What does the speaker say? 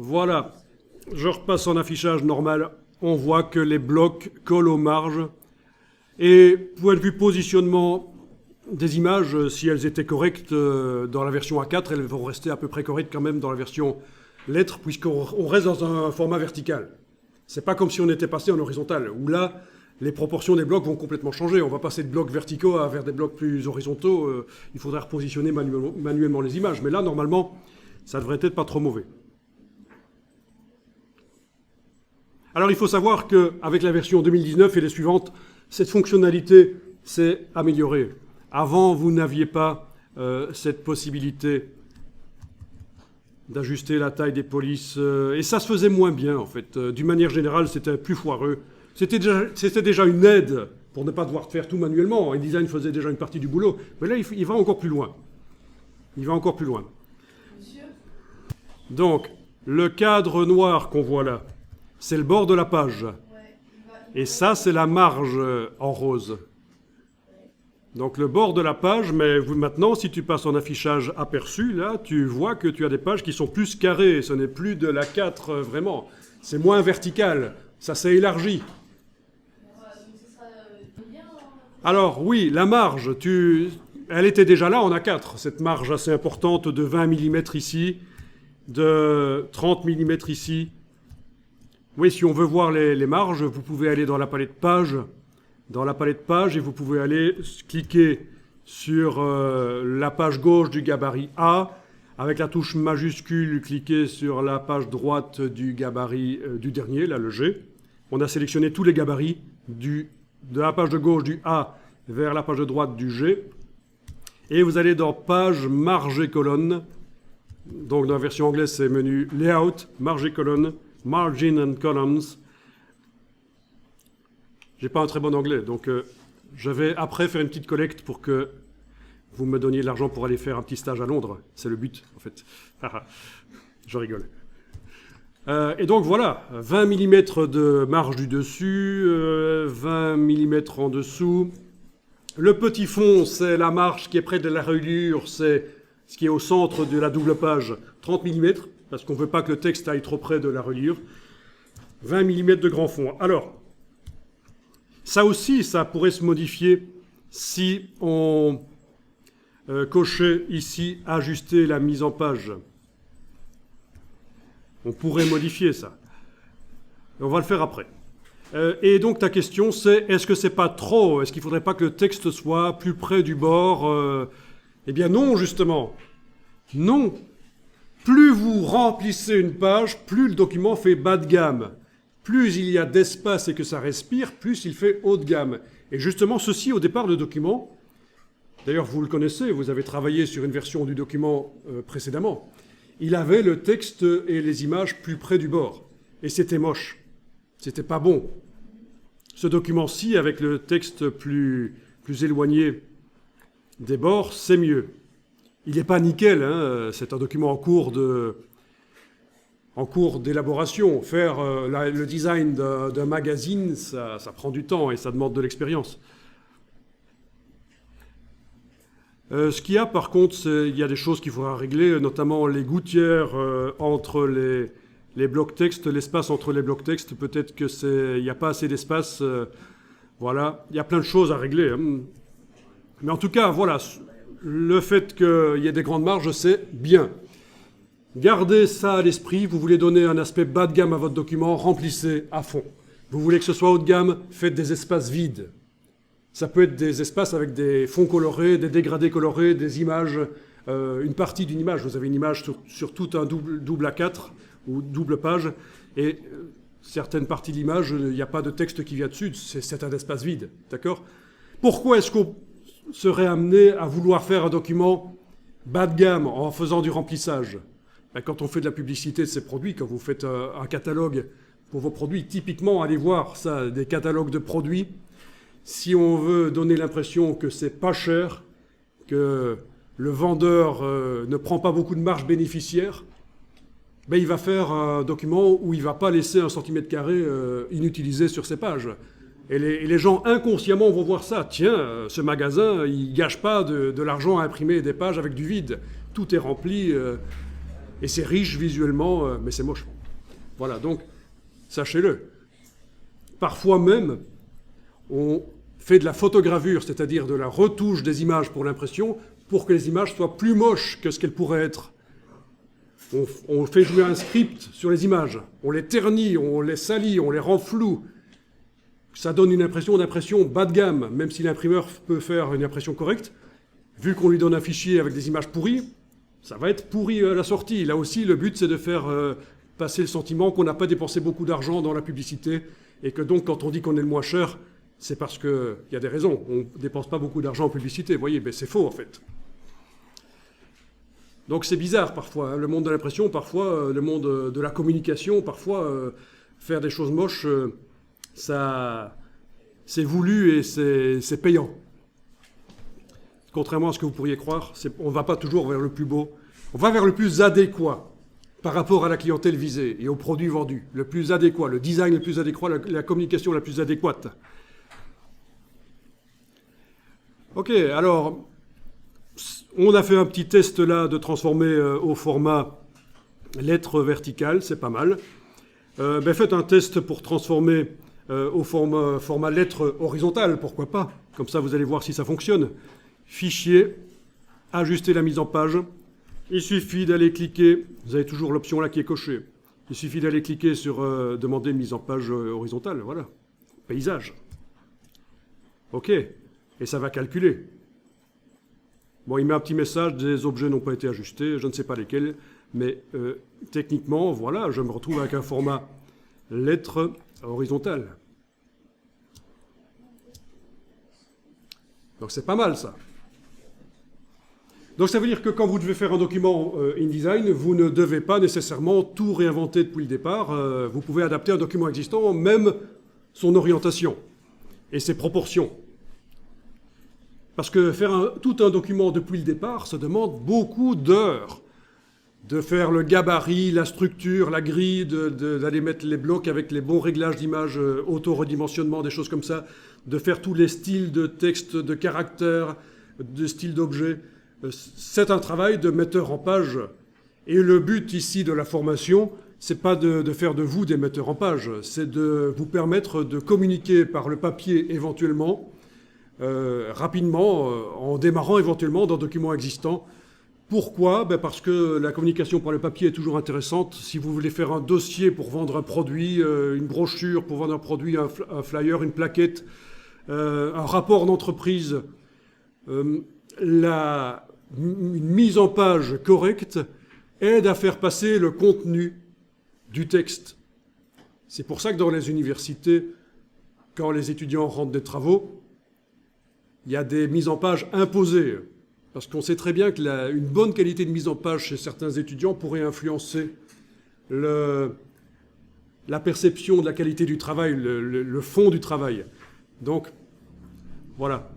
Voilà, je repasse en affichage normal. On voit que les blocs collent aux marges. Et point de vue positionnement des images, si elles étaient correctes dans la version A4, elles vont rester à peu près correctes quand même dans la version lettres, puisqu'on reste dans un format vertical. C'est pas comme si on était passé en horizontal, où là, les proportions des blocs vont complètement changer. On va passer de blocs verticaux vers des blocs plus horizontaux. Il faudrait repositionner manuellement les images. Mais là, normalement, ça devrait être pas trop mauvais. Alors, il faut savoir qu'avec la version 2019 et les suivantes, cette fonctionnalité s'est améliorée. Avant, vous n'aviez pas cette possibilité d'ajuster la taille des polices. Et ça se faisait moins bien, en fait. D'une manière générale, c'était plus foireux. C'était déjà une aide pour ne pas devoir faire tout manuellement. InDesign faisait déjà une partie du boulot. Mais là, il va encore plus loin. Il va encore plus loin. Monsieur ? Donc, le cadre noir qu'on voit là, c'est le bord de la page. Et ça, c'est la marge en rose. Donc, le bord de la page, mais maintenant, si tu passes en affichage aperçu, là, tu vois que tu as des pages qui sont plus carrées. Ce n'est plus de la 4, vraiment. C'est moins vertical. Ça s'est élargi. Alors, oui, la marge, elle était déjà là en A4, cette marge assez importante de 20 mm ici, de 30 mm ici. Oui, si on veut voir les marges, vous pouvez aller dans la palette page, et vous pouvez aller cliquer sur la page gauche du gabarit A, avec la touche majuscule, cliquer sur la page droite du gabarit du dernier, là le G. On a sélectionné tous les gabarits de la page de gauche du A vers la page de droite du G. Et vous allez dans page, marge et colonne. Donc dans la version anglaise, c'est menu Layout, marge et colonne, Margin and Columns. J'ai pas un très bon anglais, donc je vais après faire une petite collecte pour que vous me donniez de l'argent pour aller faire un petit stage à Londres. C'est le but, en fait. Je rigole. Et donc voilà, 20 mm de marge du dessus, 20 mm en dessous. Le petit fond, c'est la marge qui est près de la reliure, c'est ce qui est au centre de la double page, 30 mm, parce qu'on ne veut pas que le texte aille trop près de la reliure. 20 mm de grand fond. Alors, ça aussi, ça pourrait se modifier si on cochait ici « Ajuster la mise en page ». On pourrait modifier ça. On va le faire après. Et donc ta question c'est, est-ce que c'est pas trop? Est-ce qu'il ne faudrait pas que le texte soit plus près du bord? Eh bien non, justement. Non. Plus vous remplissez une page, plus le document fait bas de gamme. Plus il y a d'espace et que ça respire, plus il fait haut de gamme. Et justement, ceci au départ, le document, d'ailleurs vous le connaissez, vous avez travaillé sur une version du document précédemment, il avait le texte et les images plus près du bord. Et c'était moche. C'était pas bon. Ce document-ci, avec le texte plus éloigné des bords, c'est mieux. Il n'est pas nickel, hein, c'est un document en cours d'élaboration. Faire le design d'un magazine, ça prend du temps et ça demande de l'expérience. Ce qu'il y a, par contre, il y a des choses qu'il faudra régler, notamment les gouttières entre les blocs texte, l'espace entre les blocs texte. Peut-être qu'il n'y a pas assez d'espace. Voilà, il y a plein de choses à régler. Hein. Mais en tout cas, voilà, le fait qu'il y ait des grandes marges, c'est bien. Gardez ça à l'esprit. Vous voulez donner un aspect bas de gamme à votre document, remplissez à fond. Vous voulez que ce soit haut de gamme, faites des espaces vides. Ça peut être des espaces avec des fonds colorés, des dégradés colorés, des images, une partie d'une image. Vous avez une image sur tout un double A4 ou double page, et certaines parties de l'image, il n'y a pas de texte qui vient dessus, c'est un espace vide. D'accord ? Pourquoi est-ce qu'on serait amené à vouloir faire un document bas de gamme en faisant du remplissage ? Ben, quand on fait de la publicité de ces produits, quand vous faites un catalogue pour vos produits, typiquement, allez voir ça, des catalogues de produits. Si on veut donner l'impression que c'est pas cher, que le vendeur ne prend pas beaucoup de marge bénéficiaire, ben il va faire un document où il ne va pas laisser 1 cm² inutilisé sur ses pages. Et les gens inconsciemment vont voir ça. Tiens, ce magasin, il ne gâche pas de l'argent à imprimer des pages avec du vide. Tout est rempli. Et c'est riche visuellement, mais c'est moche. Voilà, donc, sachez-le. Parfois même, on fait de la photogravure, c'est-à-dire de la retouche des images pour l'impression, pour que les images soient plus moches que ce qu'elles pourraient être. On fait jouer un script sur les images, on les ternit, on les salit, on les rend floues. Ça donne une impression bas de gamme, même si l'imprimeur peut faire une impression correcte. Vu qu'on lui donne un fichier avec des images pourries, ça va être pourri à la sortie. Là aussi, le but, c'est de faire passer le sentiment qu'on n'a pas dépensé beaucoup d'argent dans la publicité et que donc, quand on dit qu'on est le moins cher, c'est parce qu'il y a des raisons. On ne dépense pas beaucoup d'argent en publicité. Vous voyez, ben, c'est faux, en fait. Donc c'est bizarre parfois, hein. Le monde de l'impression, parfois, le monde de la communication, parfois, faire des choses moches, ça, c'est voulu et c'est payant. Contrairement à ce que vous pourriez croire, on ne va pas toujours vers le plus beau, on va vers le plus adéquat par rapport à la clientèle visée et aux produits vendus. Le plus adéquat, le design le plus adéquat, la communication la plus adéquate. Ok, alors, on a fait un petit test là de transformer au format lettre verticale, c'est pas mal. Ben faites un test pour transformer au format lettre horizontale, pourquoi pas. Comme ça, vous allez voir si ça fonctionne. Fichier, ajuster la mise en page. Il suffit d'aller cliquer, vous avez toujours l'option là qui est cochée. Il suffit d'aller cliquer sur demander une mise en page horizontale, voilà. Paysage. Ok, et ça va calculer. Bon, il met un petit message, des objets n'ont pas été ajustés, je ne sais pas lesquels, mais techniquement, voilà, je me retrouve avec un format lettre horizontale. Donc c'est pas mal ça. Donc ça veut dire que quand vous devez faire un document InDesign, vous ne devez pas nécessairement tout réinventer depuis le départ. Vous pouvez adapter un document existant, même son orientation et ses proportions. Parce que faire tout un document depuis le départ, ça demande beaucoup d'heures. De faire le gabarit, la structure, la grille, d'aller mettre les blocs avec les bons réglages d'image, auto-redimensionnement, des choses comme ça, de faire tous les styles de texte, de caractères, de styles d'objets. C'est un travail de metteur en page. Et le but ici de la formation, c'est pas de faire de vous des metteurs en page, c'est de vous permettre de communiquer par le papier éventuellement, rapidement, en démarrant éventuellement dans un document existant. Pourquoi? Ben parce que la communication par le papier est toujours intéressante. Si vous voulez faire un dossier pour vendre un produit, une brochure pour vendre un produit, un flyer, une plaquette, un rapport d'entreprise, une mise en page correcte aide à faire passer le contenu du texte. C'est pour ça que dans les universités, quand les étudiants rendent des travaux, il y a des mises en page imposées. Parce qu'on sait très bien qu'une bonne qualité de mise en page chez certains étudiants pourrait influencer la perception de la qualité du travail, le fond du travail. Donc, voilà.